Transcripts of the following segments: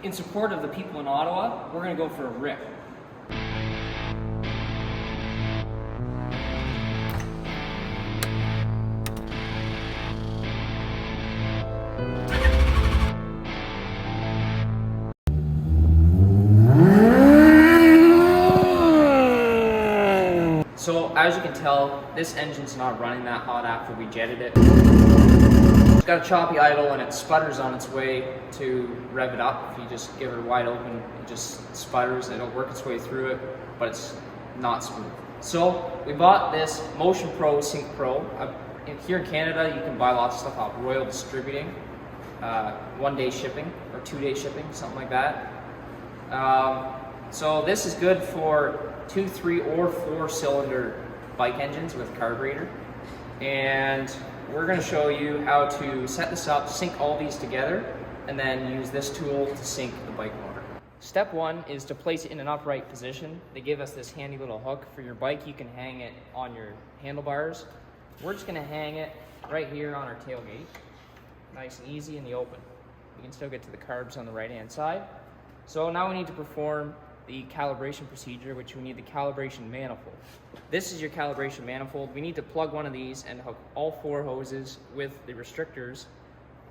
in support of the people in Ottawa, we're going to go for a rip. So as you can tell, this engine's not running that hot after we jetted it. It's got a choppy idle and it sputters on its way to rev it up. If you just give it wide open, it just sputters. It'll work its way through it, but it's not smooth. So we bought this Motion Pro Sync Pro. Here in Canada, you can buy lots of stuff off Royal Distributing, 1-day shipping or 2-day shipping, something like that. So this is good for 2, 3, or 4 cylinder bike engines with carburetor. And we're going to show you how to set this up, sync all these together, and then use this tool to sync the bike motor. Step 1 is to place it in an upright position. They give us this handy little hook for your bike. You can hang it on your handlebars. We're just going to hang it right here on our tailgate. Nice and easy in the open. You can still get to the carbs on the right hand side. So now we need to perform the calibration procedure, which we need the calibration manifold. This is your calibration manifold. We need to plug one of these and hook all 4 hoses with the restrictors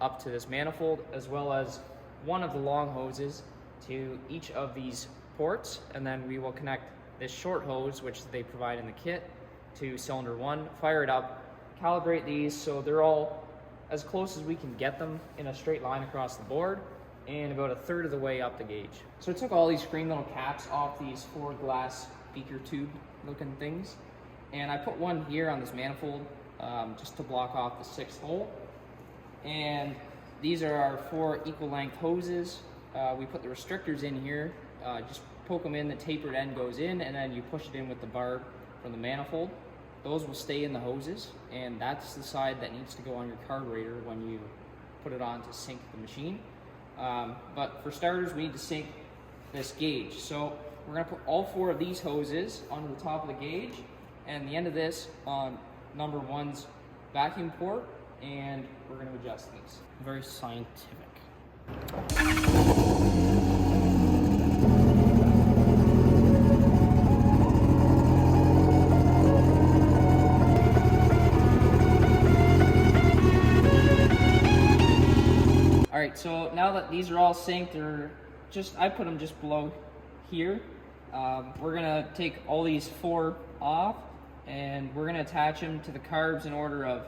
up to this manifold, as well as one of the long hoses to each of these ports, and then we will connect this short hose, which they provide in the kit, to cylinder 1, fire it up, calibrate these so they're all as close as we can get them in a straight line across the board, and about 1/3 of the way up the gauge. So I took all these green little caps off these 4 glass beaker tube looking things, and I put one here on this manifold just to block off the 6th hole. And these are our 4 equal length hoses. We put the restrictors in here, just poke them in, the tapered end goes in, and then you push it in with the barb from the manifold. Those will stay in the hoses, and that's the side that needs to go on your carburetor when you put it on to sync the machine. But for starters, we need to sync this gauge. So we're going to put all 4 of these hoses onto the top of the gauge, and the end of this on number 1's vacuum port, and we're going to adjust these. Very scientific. Alright, so now that these are all synced, I put them just below here. We're going to take all these 4 off, and we're going to attach them to the carbs in order of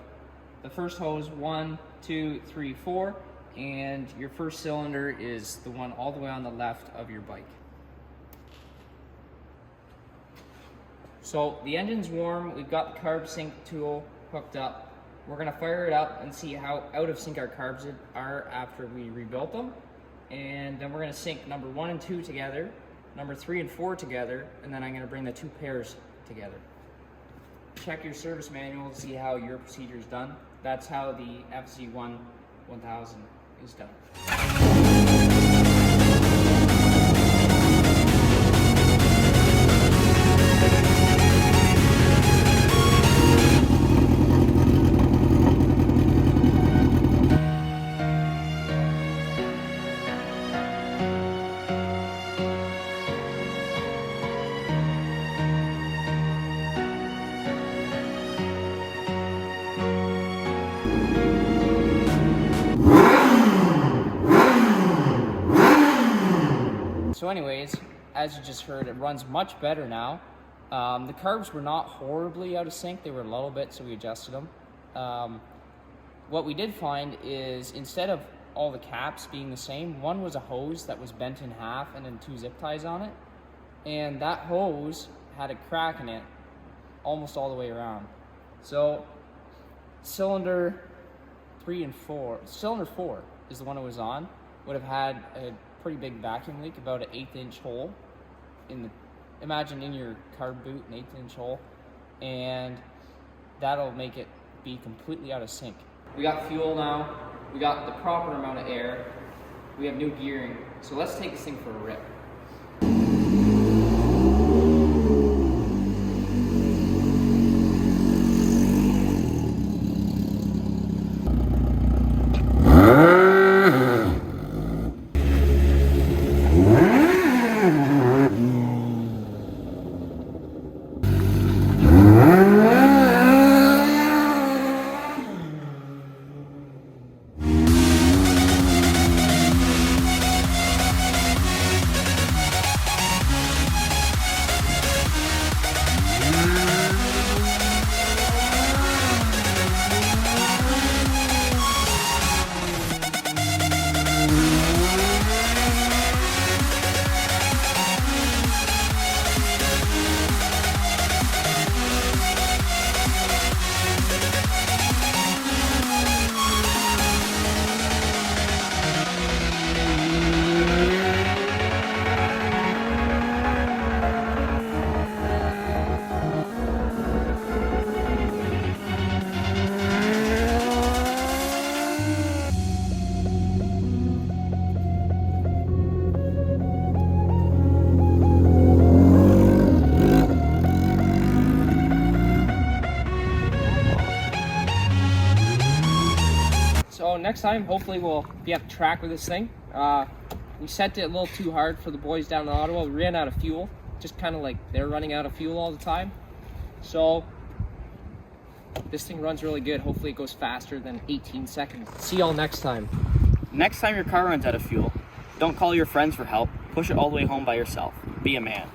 the first hose, 1, 2, 3, 4, and your first cylinder is the one all the way on the left of your bike. So the engine's warm, we've got the carb sync tool hooked up. We're going to fire it up and see how out of sync our carbs are after we rebuilt them. And then we're going to sync number 1 and 2 together, number 3 and 4 together, and then I'm going to bring the 2 pairs together. Check your service manual to see how your procedure is done. That's how the FZ1 1000 is done. So anyways, as you just heard, it runs much better now. The carbs were not horribly out of sync. They were a little bit, so we adjusted them. What we did find is instead of all the caps being the same, one was a hose that was bent in half and then 2 zip ties on it. And that hose had a crack in it almost all the way around. So cylinder 4 is the one it was on, would have had a pretty big vacuum leak, about an 1/8 inch hole imagine in your carb boot, an 1/8 inch hole, and that'll make it be completely out of sync. We got fuel now, we got the proper amount of air, we have new gearing, so let's take this thing for a rip. So next time, hopefully we'll be at the track with this thing. We set it a little too hard for the boys down in Ottawa. We ran out of fuel, just kind of like they're running out of fuel all the time. So this thing runs really good. Hopefully it goes faster than 18 seconds. See y'all next time. Next time your car runs out of fuel, don't call your friends for help. Push it all the way home by yourself. Be a man.